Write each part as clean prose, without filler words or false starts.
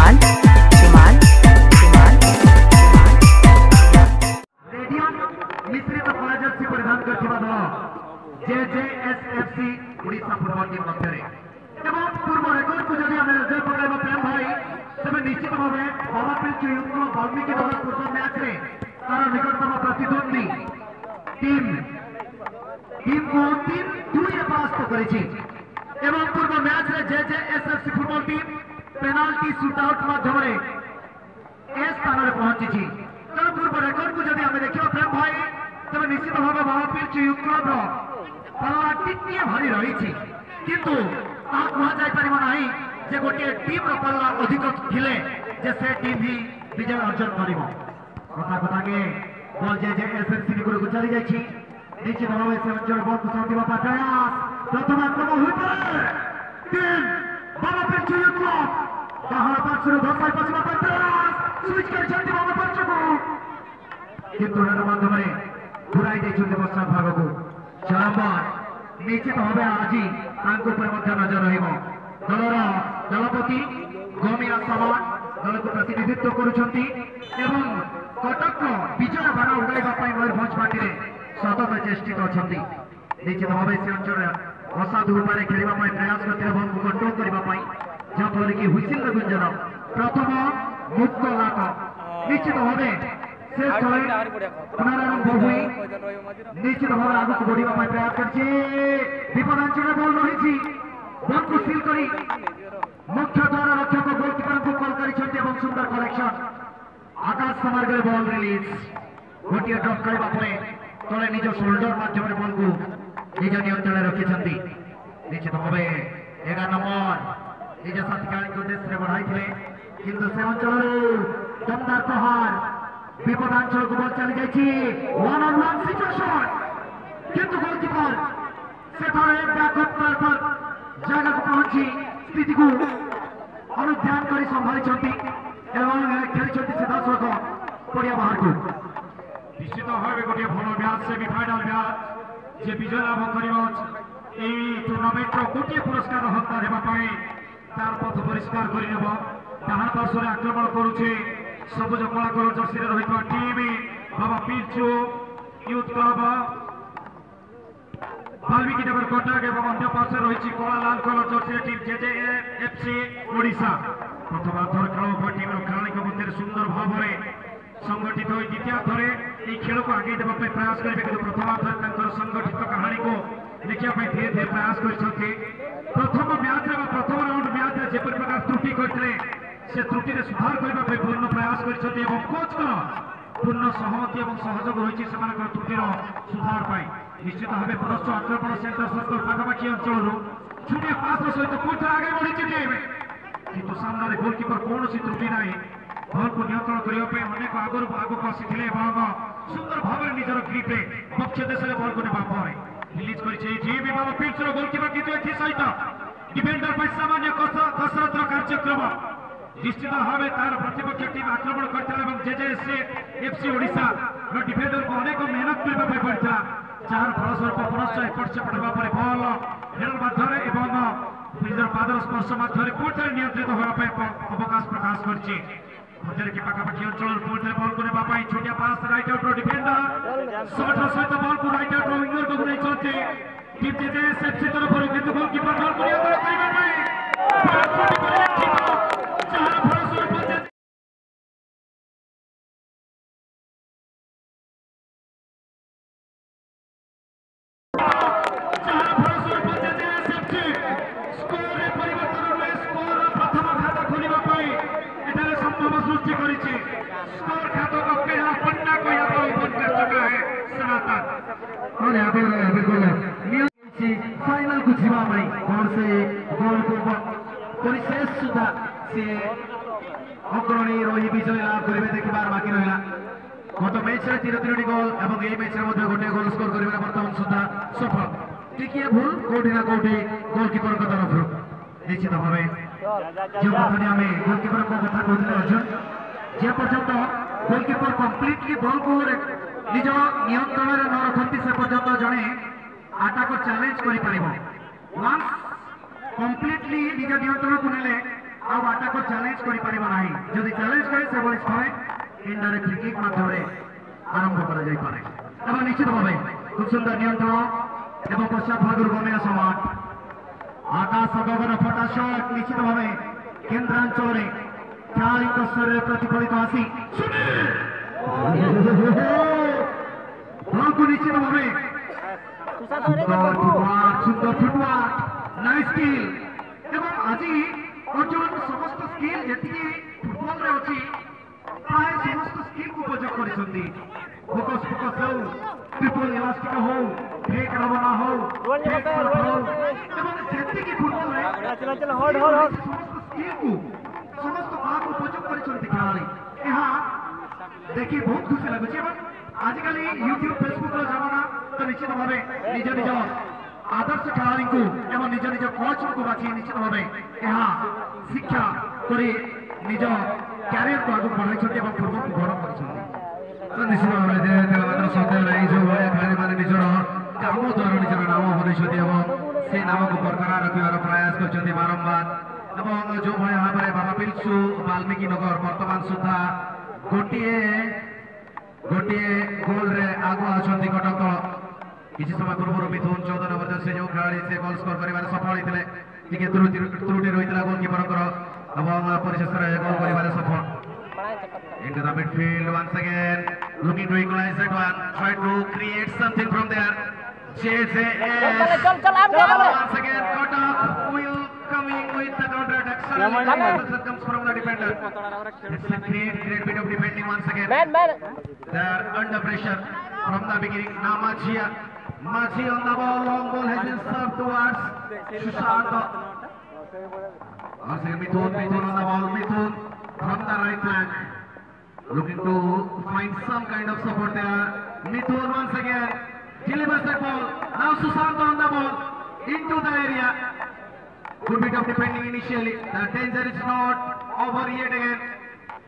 शिमाल शिमाल शिमाल radium मिश्रित कला Jersey परिधान करथिबा दल जेजेएसएफसी ओडिशा फुटबॉल टीम मध्य पूर्व रेकर्ड को जब आम नजर पकाइबा प्रेम भाई तेज निश्चित भाव बाबापीठ युक्त वाल्मीकि नगर पूर्व मैच रे तार निकटतम प्रतिद्वंदी टीम को 3-2 परास्त करिछि एवं पूर्व मैच रे जेजेएसएफसी फुटबॉल टीम पेनाल्टी शूटआउट माध्यम ए स्थान में पहुंची तेणु पूर्व रेकर्ड को जब आम देखा प्रेम भाई तेज निश्चित भाव बाबापीठ युक्त क्लब पल्ला टिके भारी रही किंतु कह गोटे टीम पल्ला अधिक थिले जे से टीम ही विजय अर्जन कर कथा कथा के बल जेजेएसएफसी निकट को चली जाइए निश्चित भाव से अंचल बल को साउंड प्रयास प्रथम आक्रमण हुई पड़े टीम बाबापीठ युक्त क्लब बाहर पार्श्व धसाई पशिवा प्रयास स्विच कर बाबापीठ को किंतु माध्यम घुराई देखते पश्चात भाग को चरंबर निश्चित भाव आज नजर रलर दलपति गमीरा सामान दल को प्रतिनिधित्व करुँच कटक विजय बाण उड़ाई मयूरभंज पार्टी में सतत चेष्टित अच्छा निश्चित भाव से अंचल असाधु उपाय खेलने प्रयास करते बल को कंट्रोल करने जहाँफल कि हुइसिल गुंजन प्रथम मुक्त लाख निश्चित भाव से पुनरारंभ हुई निश्चित भाव आगे बढ़ा प्रयास कर विपदांचल बल रही बल को सिल कर मुख्य द्वार रक्षक गोलकीपर को कॉल कर सुंदर कलेक्शन आकाश मार्ग बल रिलीज गोटे ड्रप करने तले निज शोल्डर माध्यम बल को निज नियंत्रण रखिंट निश्चित भाव 11 नंबर निज साथी को उद्देश्य में बढ़ाई किंतु से अंचल दमदार प्रहार विपदांचल को बल चली जाइए 1-on-1 सिचुएशन किंतु गोलकीपर से बैकअप पर जगह को पहुंची स्थिति को अनुध्यान कर संभाली खेली सीधासख पड़िया बाहर को निश्चित भाव गोटे भल मैच सेमिफाइनाल मैच जे विजय लाभ कर टूर्णामेंट गोटे पुरस्कार हकदार होगापी तार पथ परिष्कार कर डाण पार्श्व आक्रमण करुचे सबुज कला कलर जर्सी रही team बाबापीठ youth club Valmiki Nagar Cuttack एवं अन्य पार्श्व रही कला लाल कलर जर्सी टीम जेजेएफसी ओडिशा प्रथमार्धर खेल टीम खेलाड़ी मध्य सुंदर भाव में संगठित हो द्वितीयार्धरे यह खेल को आगे देवाई प्रयास करेंगे कि प्रथमार्धर संगठित कहानी को देखा धीरे धीरे प्रयास कर प्रथम मैच प्रथम राउंड मैच जपरी प्रकार त्रुटि करते से त्रुटि सुधार करने पूर्ण प्रयास कर कोच पूर्ण सहमति और सहयोग रही त्रुटिर सुधार निश्चित भाव पुनश्च आक्रमण सेंटर सर्कल पाखापाखि अंचल छुटे पास सहित पुणी आगे बढ़ी टीम किंतु सामने गोलकीपर कौन त्रुटि ना बल को नियंत्रण करने अनेक आगक आसी सुंदर भाव में निजर ग्रिप्रे पक्ष देश में बल को ने रिलीज कर बाबापीठ गोलकीपर किंतु सहित डिफेंडर सामान्य कसरत कार्यक्रम निश्चित भाव तार प्रतिपक्ष टीम आक्रमण करता जेजेएफसी ओडिशा डिफेंडर को अनेक मेहनत करने पड़ता जार फलस्वरूप पुनश्च एपट सेपट होगा बल हेडर मध्य निजर पादर स्पर्श मध्य पुणी नियंत्रित होगापी अवकाश प्रकाश कर पाखापाखि अंचल पुणी बल को ने छोटिया पास राइट आउट डिफेंडर शॉट सहित बल को राइट आउट विंगर को नहीं चलते टीम जेजेएफसी तरफ किंतु गोलकीपर बल को फाइनल को जीवाई कौन से गोल को परिशेष सुधा सी अग्रणी रही विजय लाभ करेंगे देखार बाकी रहा गत मैच में 3 गोल और ये मैच में गोटे गोल स्कोर करेंगे बर्तमान सुधा सफल टिके भूल कौटी ना कौटी गोलकीपर तरफ निश्चित भाव जो कथा आम गोलकीपर कथा कहते अर्जुन जे पर्यंत गोलकीपर कम्प्लीटली बल को निज नियंत्रण में न रखती से पर्यंत जड़े आटाक चैलेंज कर कम्प्लीटली निज नियंत्रण को नेले ଆଉ ଆଟାକୁ ଚ୍ୟାଲେଞ୍ଜ କରିପାରିବ ନାହିଁ। ଯଦି ଚ୍ୟାଲେଞ୍ଜ କରେ ସେଭଳି ସ୍ଥଳେ ଇନଡାଇରେକ୍ଟ ଫ୍ରି କିକ୍ ମାଧ୍ୟମରେ ଆରମ୍ଭ କରାଯାଇପାରେ। ଏବଂ ନିଶ୍ଚିତ ଭାବେ খুব সুন্দর নিয়ন্ত্রণ এবং পশ্চাৎ ভাগের গমের সমাট আকাশ গগন ফটা শট নিশ্চিত ভাবে কেন্দ্রাঞ্চলে খেলাড়িଙ୍କ শরীরে প্রতিফলিত আসি বলକୁ নিশ্চিত ভাবে সুন্দর ফুটওয়ার্ক নাইস স্কিল এবং আজি অর্জুন সমস্ত স্কিল যেতিকি ফুটবলরে ଅଛି প্রায় সমস্ত স্কিল को উপযোগ କରିଛନ୍ତି। ফোকস হও ট্রিপল ইলাস্টিক হও ফেক রবনা হও ফেক শট হও এবং যেতিকি ফুটবলরে সমস্ত স্কিল को সমস্ত কাহাକୁ উপযোগ କରିଛନ୍ତି ଖେଳାଳି। ଏହା দেখি ବହୁତ ଖୁସି ଲାଗୁଛି ଏବଂ ଆଜିକାଲି ୟୁଟ୍ୟୁବ ଫେସବୁକର ଜମାନା ତ ନିଶ୍ଚିତ ଭାବେ ନିଜ ନିଜ ଆଦର୍ଶ ଖେଳାଳିଙ୍କୁ ଏବଂ ନିଜ ନିଜ କୋଚଙ୍କୁ ବାଛି ନିଶ୍ଚିତ ଭାବେ ଏହା ଶିକ୍ଷା କରି ନିଜ କ୍ୟାରିୟରକୁ ଆଗକୁ ବଢ଼ାଇଛନ୍ତି ଏବଂ ଫୁଟବଲକୁ ବଡ଼ କରିଛନ୍ତି। ନିଶ୍ଚିତ ଭାବରେ ଯେ ମାତ୍ର ସନ୍ଦେହ ନାହିଁ ଯେଉଁ ଭଳିଆ ଖେଳାଳିମାନେ ନିଜର କାମ ଦ୍ୱାରା ନିଜର ନାମ ବନେଇଛନ୍ତି ଏବଂ ସେ ନାମକୁ ବରକରାର ରଖିବାର ପ୍ରୟାସ କରିଛନ୍ତି ବାରମ୍ବାର ଏବଂ ଯେଉଁଭଳି ଭାବରେ ବାବା ପିଲଚୁ ବାଲ୍ମୀକି ନଗର ବର୍ତ୍ତମାନ ସୁଦ୍ଧା ଗୋଟିଏ ଗୋଲରେ ଆଗୁଆ ଅଛନ୍ତି କଟକ ଦଳ। କିଛି ସମୟ ପୂର୍ବରୁ ମିଥୁନ 14 ନମ୍ବର ସେ ଯେଉଁ ଖେଳାଳି ସେ ଗୋଲ ସ୍କୋର କରିବାରେ ସଫଳ ହୋଇଥିଲେ ଟିକେ ତ୍ରୁଟି ରହିଥିଲା ଗୋଲକିପରଙ୍କର ଏବଂ ପରିଶେଷରେ ଗୋଲ କରିବାରେ ସଫଳ। Into the midfield once again, looking to equalize that one, try to create something from there. JJS once again caught up, will coming with the counter attack. Suddenly comes from the defender. It's a great bit of defending once again. They're under pressure from the beginning. Now Machi on the ball, long ball has been served towards Shushanto. Once again Mithun on the ball, Mithun from the right flank. Looking to find some kind of support there. Mithun once again delivers that ball. Now Susanto on the ball into the area. Good bit of defending initially. The danger is not over yet again.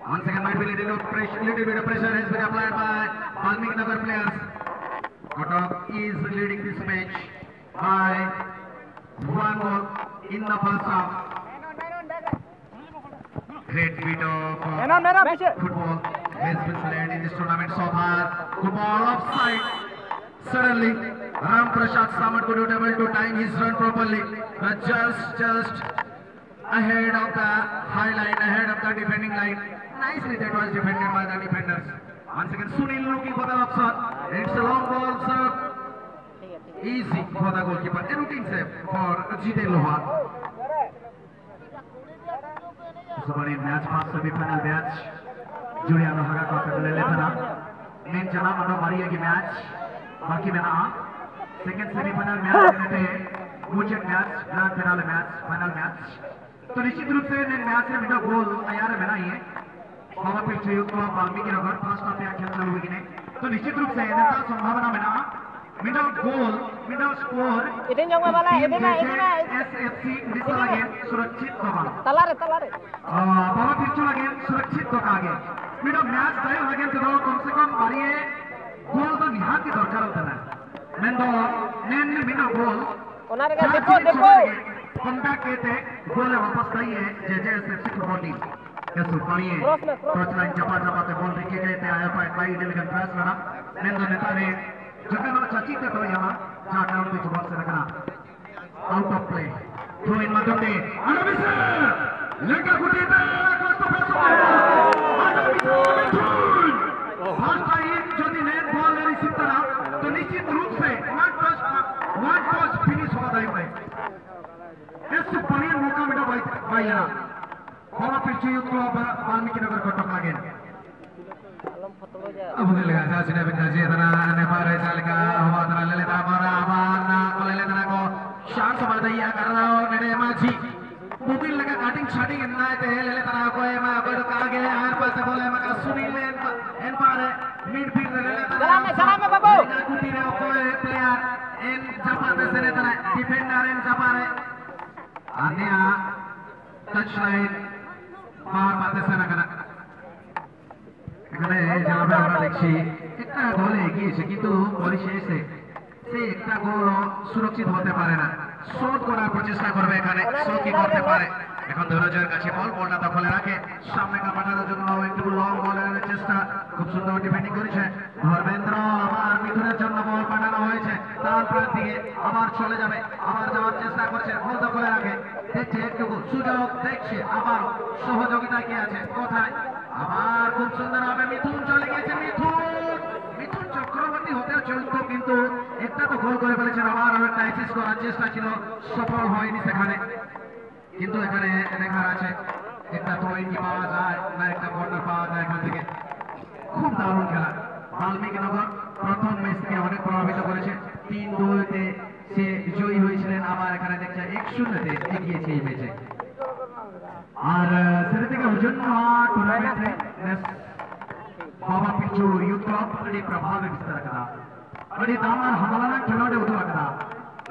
Once again might be little bit of pressure has been applied by Balmik Nagar players. Kotak is leading this match by 1 goal in the first half. Great bit of football has been played in this tournament so far. Good ball offside. Suddenly, Ram Prasad Samad could not able to time his run properly. But just ahead of the high line, ahead of the defending line. Nicely that was defended by the defenders. Once again, Sunil looking for the option. It's a long ball serve. Easy for the goalkeeper. A routine save for Jiten Lohar. Somebody match past semi-final match. Juliano Haga का ले लेता ना. Main चला मनो मारिया की match. बाकी में ना. Second semi-final match में मुझे match, grand finale match, final match. तो निश्चित रूप से इन मैच में मेरा गोल तैयार है मेरा ये. बाबा पिछले युग को बाल्मीकि नगर फर्स्ट हाफ में खेलने हुए किने. तो निश्चित रूप से इनका संभावना में ना. मेरा गोल, मेरा स्कोर. इतने जोंगा वाला है, इतने SFC उड़ीसा लगे सुरक्षित होगा. तलारे. बाबा पिछले लगे सुरक्षित होगा आगे. मेरा मैच तय लगे तो कम से कम मारिए गोल तो निहार की दरकार होता है. मैं तो मेरा गोल. उन्हारे का देखो. कमबैक कहते गोल वापस आई है JJSFC फुटबॉल टीम. कैसे पानी टच लाइन जपाते बॉल रिके गए थे आया पाए बाई डिलीगन क्रॉस लगा. नेंदो नेता ने जगह ना चाची थे तो यहाँ जहाँ डाउन पे बॉल से लगना out of play. Throw in माध्यम से अनबिसे लेकर गुटी पे cost of first first time यदि नेट बॉल ले रिसीव करा तो निश्चित रूप से वन टच फिनिश होगा दाई भाई. ऐसे बढ़िया मौका मिला भाई ना. बाबा पिछले युग को बाल्मीकि नगर को टक्कर लगे. अब लगा सासिना बिकाजी तना नेपाल चालका हवा तना लेता हमारा आवाना को लेता को शार्ट समझ दिया करना और मेरे माची मोबाइल लगा कटिंग शॉटिंग इतना है ते लेता को एमा को तो आगे आर पास बोले मका सुनील एन पार मिडफील्ड लेता सलाम बाबू कुटी रे को प्लेयर एन जपाते से लेता डिफेंडर एन जपारे अन्य टच लाइन पार पाते से लगना. এখানে যাবে আমরা দেখছি একটা গোল এগিয়েছে কিন্তু পরিশেষে সে একটা গোল সুরক্ষিত হতে পারে না. শোধ করার প্রচেষ্টা করবে এখানে শোধ কি করতে পারে এখন ধৈর্যের কাছে বলটা দখলে রাখে সামনে কাটানোর জন্য একটু লং বলের চেষ্টা খুব সুন্দর ডিফেন্ডিং করেছে ধর্মেন্দ্র আবার মিথুনের জন্য বল পাঠানো হয়েছে তার প্রান্ত দিকে আবার চলে যাবে আবার যাওয়ার চেষ্টা করছে বল দখলে রাখে দেখছে একটু সুযোগ দেখছে আবার সহযোগিতা কি আছে কোথায় আবার খুব সুন্দর হবে মিথুন চলে গেছে মিথুন চক্রবর্তী হতেও চলত কিন্তু একটা তো গোল করে ফেলেছেন আবার একটা অ্যাসিস্ট করার চেষ্টা ছিল সফল হয়নি সেখানে কিন্তু এখানে দেখার আছে একটা থ্রোইন পাওয়া যায় না একটা কর্নার পাওয়া যায় এখান থেকে খুব দারুণ খেলা বাল্মীকিনগর প্রথম ম্যাচ থেকে অনেক প্রভাবিত করেছে 3-2-তে সে জয়ী হয়েছিলেন আবার এখানে দেখছে 1-0-তে এগিয়েছে এই ম্যাচে আর সেটা থেকে অর্জুন टूर्नामेंट बाबा पिचू यूथ क्लब अड़ी प्रभाव विस्तार कदा अड़ी दामन हमारा खिलाड़ी उदुआ कदा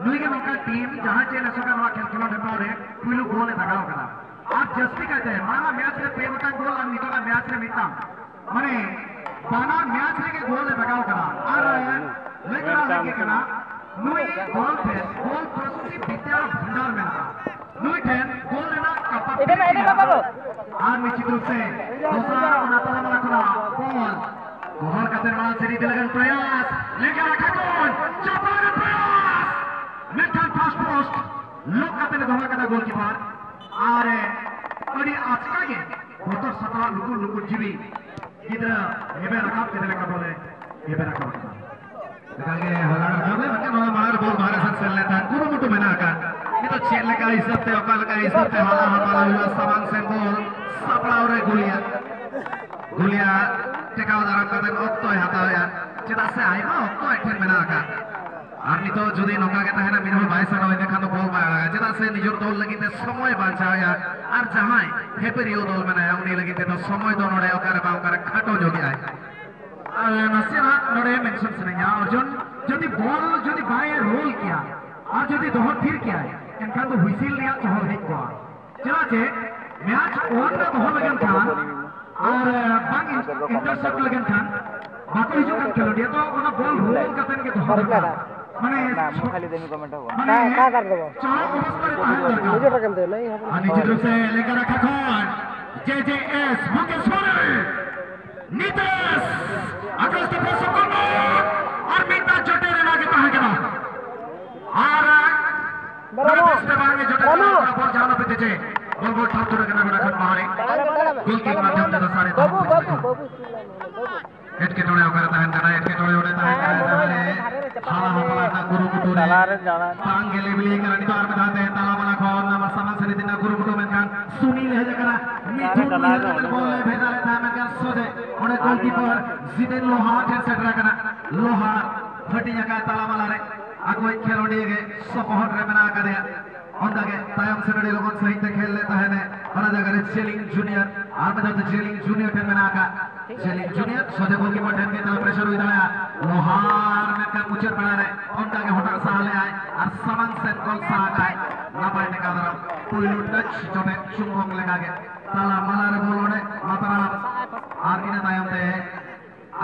नुईगे नौका टीम जहां चे नसका नवा खिलाड़ी पारे पुलु गोल लगाओ कदा आज जस्टी कहते हैं माना मैच रे पेवटा गोल और नितोला मैच रे मिता माने बाना मैच रे के गोल लगाओ कदा और लेकरा लगे कदा नुई गोल प्रस्तुति विद्या भंडार में लगा नुई टेन गोल लेना कपा আর নিশ্চিত রূপে दूसरा उनातला वाला खुला बॉल गोल का निर्माण से दिलगन प्रयास लेकर रखा गोल चौपार प्रयास मिथन फास्ट पोस्ट लोग का धोखा का गोलकीपर और बड़ी आजका के बोतल सतरा लुकुर जीवी इधर हेबे रखा किधर का बोले हेबे रखा Kage halang kami macam orang mahar bol mahar asal letak guru mutu menakan itu cek leka isap te okal leka isap te halang hamalah luas saman sembol sapla ore gulia tekau dalam kata oktoy hatau ya cetak se aima oktoy ten menakan আর নিতো যদি নৌকা কে তাহলে minimum 22 run হইলে খানো বল মারা লাগা যেটা সে নিজের দল লাগিতে সময় বাঁচায়া আর যাহাই হেপেরিও দল মানে উনি লাগিতে তো সময় দনড়ে ওকারে বা ওকারে খাটো যোগী আয় और नसेना नोड़े मेंशन सुनेंगे अर्जुन यदि बॉल यदि बाय रोल किया और यदि दोहर फिर किया है इनका तो हुइसिल लिया तो हो नहीं हुआ चला जे मैच ऑन ना दोहर लगन खान और बांग इंटरसेप्ट लगन खान बाकी जो काम चलो दिया तो उन्हें बॉल रोल करते हैं कि दोहर करा माने खाली देने कमेंट हो माने क्या कर दो चार अवस्था में ताहन लगा मुझे टकन दे नहीं निश्चित रूप से लेकर रखा कौन JJS मुकेश्वरी नीतेश अगस्त पोसकोनो और मिंटा जोटे रे लागे ताहे केना और बराबर बागे जोटे बॉल जाना पेते बॉल ठाप थोड़ा केना रखन बाहर गोल के माध्यम से सारे बाबू हेड के तोड़े होकर ताहन करना हेड के तोड़े होने ताहन करना जाने हाला हमारा ना गुरु कुटुरे पांग गेले बिली करनी तो आर में धाते ताला वाला खोन ना समान से दिन गुरु कुटु में खान सुनील है जकरा मिथुन बॉल भेजा लेता है मैं सोचे उन्हें गोलकीपर जिदेन लोहा के सेट रखना लोहा फटी जगह ताला वाला रे आगो खिलाड़ी के सपोर्ट रे बना कर दिया अंदागे तायम से बड़े लोगों सहित खेल लेता है ने और जगह चेलिंग जूनियर आर में तो चेलिंग जूनियर टेन बना का चेलिंग जूनियर सोचे गोलकीपर टेन के तरफ प्रेशर हुई था लोहार में का मुचर बना रहे अंदागे होटल साले आए और समान से गोल साग आए ना पाने का दरा पुइलु टच जोटे चुंबक लगा के ताला माला रे बोलोने मातरा आर इन्हें तायम दे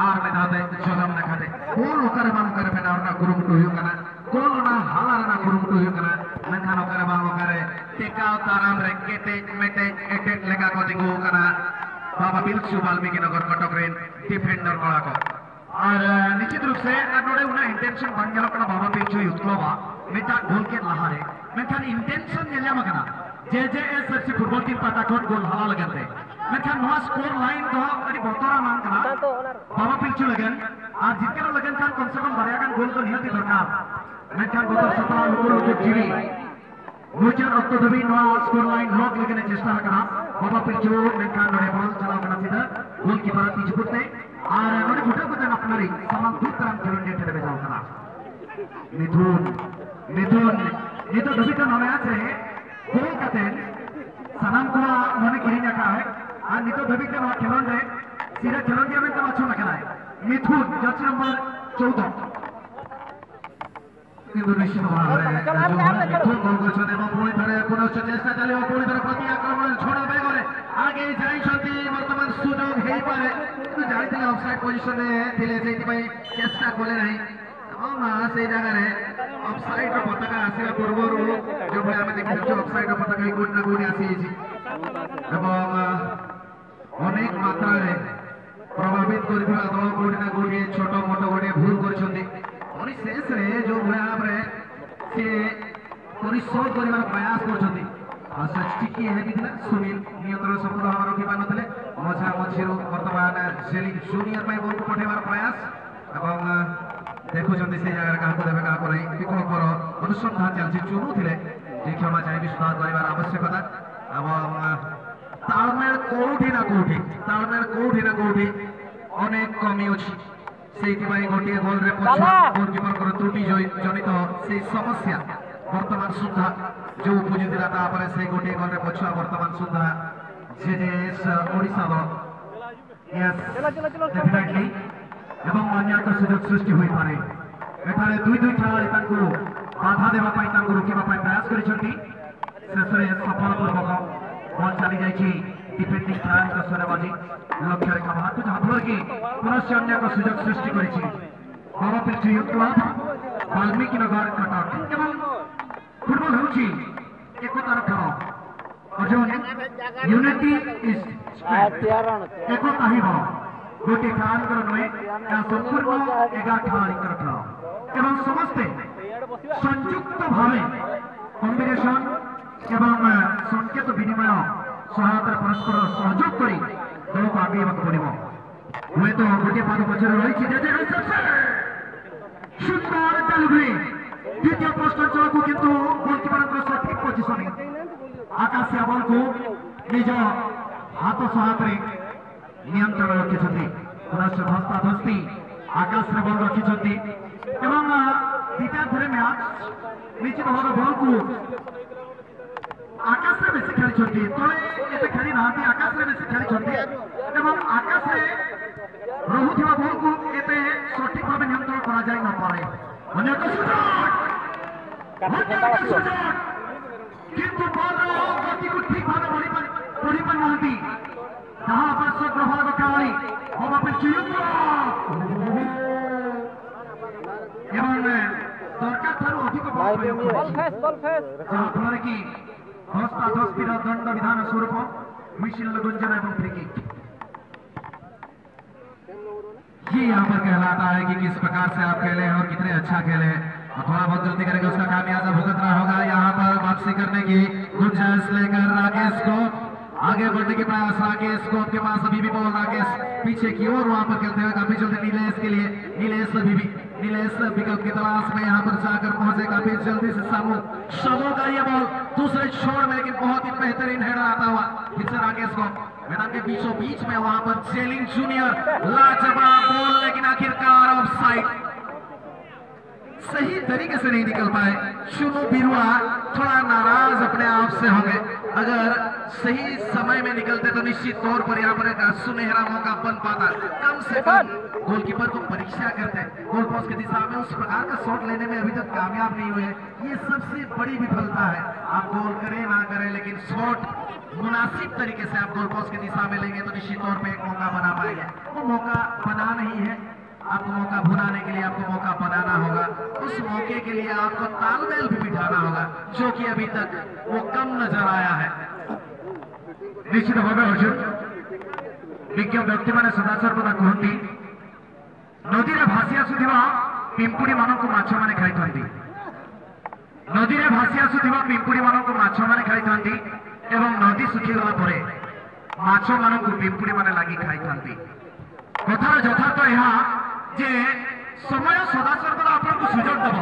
आर में धाते जोगम न खाते गोल होकर बांग कर बेना और ना गुरु मुटु हुई करना गोल ना हालार ना गुरु मुटु हुई करना menkan okare bang okare tekau taram rekete mete etet lega ko dingu kana baba bilchu Balmীকিনগর কটক রেন ডিফেন্ডার করা को और निश्चित रूप से नोड़े उना इंटेंशन बन गया कना बाबा पिचू युथ क्लब मेटा गोल के लहारे मेखान इंटेंशन नेल्या मकना JJS FC फुटबॉल टीम पटाखोट गोल हाला लगते मेखान नोआ स्कोर लाइन तो अड़ी बतरा मान कना बाबा पिचू लगन आज जितके लगन खान कम से कम बारह खान गोल तो नियति दरकार मेखान बतरा 17 लुकुर जीवी मुचर अक्तो दबी नोआ स्कोर लाइन लॉक लगने चेष्टा करा बाबा पिचू मेखान नोड़े बॉल चला कना सीधा गोलकीपर पीछे पुटते और नोड़े फुटा को अपनारी समान दूर तरह खेलने टेरे बेजाओ करा मिथुन ये तो दबी तो नोड़े आज रहे गोल कतें सनाम को नोने किरिया का है और नितो दबी के नोआ खेलों रहे सीधा खेलों दिया में तो अच्छा लगना है मिथुन जर्सी नंबर 14 इंडोनेशिया वाले मिथुन गोल को छोड़े वो पूरी तरह पुनः चेष्टा चले वो पूरी तरह प्रति आक्रमण छोड़ा बेगोरे आगे जाई शक्ति वर्तमान सुजोग है पारे तो जाई थे ऑफसाइड पोजीशन में थिले सेठी भाई चेष्टा कोले नहीं ना से जगह रे ऑफसाइड रो पताका आसीबा पूर्वरु जो भले हमें देखिछु ऑफसाइड रो पताका कोड ना कोड आसी এবং অনেক মাত্রায় প্রভাবিত করিଥିବା দଳ କୋଉଠି ନା କୋଉଠି ଛୋଟ ମୋଟ ଗୋଟେ ଭୁଲ କରିଛନ୍ତି ପୁଣି ଶେଷରେ ଯୋଉ ଭଳିଆ ଭାବରେ ସେ ପରିଶୋଧ କରିବାର ପ୍ରୟାସ କରୁଛନ୍ତି ଆଉ ସେ ଟିକିଏ ହେଇଥିଲା ସୁନୀଲ ନିୟନ୍ତ୍ରଣ ସଫଳ ଭାବରେ ରଖିପାରିନଥିଲେ ମଝିରୁ ବର୍ତ୍ତମାନ ସେଲିଂ ଜୁନିୟର ପାଇଁ ବଲକୁ ପଠାଇବାର ପ୍ରୟାସ ଏବଂ ଦେଖୁଛନ୍ତି ସେ ଜାଗାରେ କାହାକୁ ଦେବେ କାହାକୁ ନାହିଁ ବିକଳ୍ପର ଅନୁସନ୍ଧାନ ଚାଲିଛି ଚୁନୁଥିଲେ ଯେ କ୍ଷମା ଚାହିଁବି ସୁଧାର କରିବାର ଆବଶ୍ୟକତା ଏବଂ तालमेल कोठी ना कोठी अनेक कमी अच्छी से गोटे गोल रे गोलकीपर त्रुटि जनित से समस्या वर्तमान सुधा जो उपजिला से गोटे गोल रे पछुआ वर्तमान सुधा जेजेएस ओडिशा दल यस डेफिनेटली एवं अन्य सुजोग सृष्टि होई पारे एठारे दुई खेलाड़ी बाधा देवा रोकवा प्रयास करिसेंती शेषे सफलपूर्वक बॉल चली जाइए डिफेंडिंग खेलाड़ी सोरेबाजी लक्ष्य रेखा बाहर जहाँ फल कि पुनश्च अन्य सुजोग सृष्टि वाल्मीकि नगर कटक एवं फुटबल हूँ एकतार खेल अर्जुन यूनिटी इज एकता ही बल गोटे खेलाड़ी नुहे संपूर्ण 11 खेलाड़ी खेल एवं समस्ते संयुक्त भाव कॉम्बिनेशन एवं संकेत विनिमय सहायता परस्पर सहयोग कर दल को आगे पड़ो हुए तो गोटे पाद पचर रही सुंदर डेलीवरी द्वितीय पोस्ट अंचल को किंतु गोलकीपर सठिक पोजिशन आकाशिया बल को निज हाथ सहायता नियंत्रण रखिंट पुनश्च धस्ताधस्ती आकाश बल रखिंट द्वितीय मैच निश्चित भाव बल को आकाश रे बेसी खेली तले एते खेली ना आकाश रे बेसी खेली एवं आकाश रे रहुथिबा बल को एते सठिक भाव नियंत्रण करा जाय न पारे अन्य सुजोग किंतु बल गति को ठीक भाव पड़ी पर नहती जहां पार्श्व प्रभाव खेलाड़ी बाबा पे चुयुक्त एवं दरकार थारु अधिक बल फेस जहां फल कि धस्ताधस्तिर दंड विधान स्वरूप मिशिल गुंजन एवं फ्री किक ये यहाँ पर कहलाता है कि किस प्रकार से आप खेले और कितने अच्छा खेले और थोड़ा बहुत गलती करेंगे उसका खामियाजा भुगतना होगा। यहाँ पर वापसी करने की गुंजाइश लेकर राकेश को आगे बढ़ने के प्रयास राकेश को आपके पास अभी भी बॉल राकेश पीछे की ओर वहां पर खेलते हुए काफी जल्दी नीलेश के लिए नीलेश विकल्प की तलाश में यहाँ पर जाकर पहुंचे काफी जल्दी से समूह का ये बॉल दूसरे छोर में लेकिन बहुत ही बेहतरीन हेडर आता हुआ फिर से राकेश को मैदान के बीचों बीच में वहां पर जेलिंग जूनियर लाजवाब बॉल लेकिन आखिरकार ऑफसाइड सही तरीके से नहीं निकल पाए। चुनू बिरुआ थोड़ा नाराज अपने आप से होंगे अगर सही समय में निकलते तो निश्चित तौर पर यहाँ पर एक सुनहरा मौका बन पाता। कम से कम गोलकीपर को परीक्षा करते गोल पोस्ट की दिशा में उस प्रकार का शॉट लेने में अभी तक कामयाब नहीं हुए। ये सबसे बड़ी विफलता है। आप गोल करें ना करें लेकिन शॉट मुनासिब तरीके से आप गोल पोस्ट की दिशा में लेंगे तो निश्चित तौर पर एक मौका बना पाएंगे। वो मौका बना नहीं है, आपको मौका भुनाने के लिए आपको मौका बनाना होगा। उस मौके के लिए आपको तालमेल भी बिठाना होगा जो कि अभी तक वो कम नजर आया है। निश्चित भाव अर्जुन विज्ञ व्यक्ति मैंने सदासर्वदा कहती नदी में भासी आसुवा पिंपुड़ी मान को माछ मैंने खाई नदी में भासी आसुवा पिंपुड़ी मान को माछ मैंने खाई नदी सुखीगला माछ मान को पिंपुड़ी मैंने लगी खाई कथार यथार्थ यह जे समय सदासर्वदा आपको सुजोग देव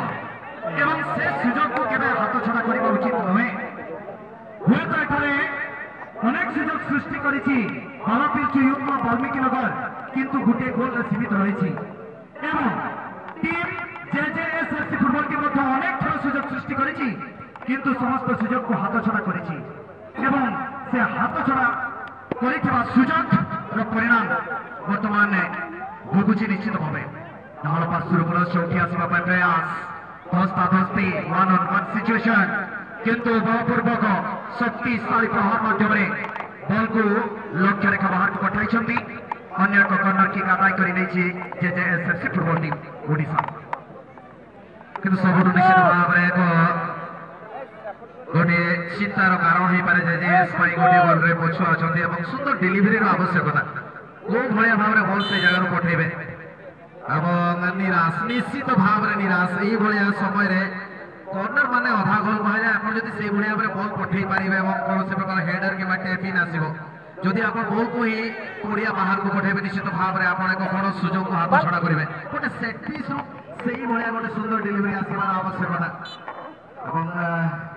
एवं से सुजोग को केवल हाथ छड़ा करने उचित नुहे। हुए तो एठारे अनेक सुजोग सृष्टि करिछि वाल्मीकि नगर किंतु गोटे गोल सीमित रही एवं टीम जेजेएसएफसी फुटबॉल टीम अनेक थर सुजोग सृष्टि करिछि किंतु समस्त सुजोग को हाथ छड़ा करिछि एवं से हाथ छड़ा करिथिबा सुजोग परिणाम वर्तमान भोगुची निश्चित भाव दल पार्श्व पुनश्च उठी आसवा प्रयास धस्ताधस्ती 1-on-1 सिचुएशन किंतु बलपूर्वक शक्तिशाली प्रहार माध्यम बल को लक्ष्य रेखा बाहर को पठाई अन्य एक कर्नर किक आदाय कर जेजेएसएफसी फुटबॉल टीम ओडिशा किंतु सब निश्चित भाव एक गोटे चिंतार कारण हो पारे जे गोटे बॉल रे पछुआ अछंती एवं सुंदर डेलीवरी रो आवश्यकता को भया भाव रे बॉल से जगह पठेबे एवं निराश निश्चित भाव रे निराश एई भलिया समय रे कॉर्नर माने अधा गोल कह जाए आपण जदि से भलिया भाव रे बॉल पठेई पारिबे एवं कोनोसी प्रकार हेडर के टैप इन आसीबो जदि आपण बॉल को ही कोडिया बाहर को पठेबे निश्चित भाव रे आपण एक कोन सुजोग को हाथ छडा करिवे गोटे सेट पीस रो सेई भलिया गोटे सुंदर डेलीवरी आसीबार आवश्यकता এবং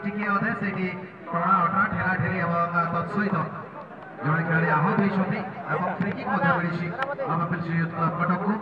টিকে অধে সেটি টଣା অটরা ঠেলা ঠেলি এবং তৎসহিত জনে খেলাড়ি আহত হয়েছেন এবং ফ্রি কিক মধ্যে মিলিছি ଆମ ପିଲିସି କଟକକୁ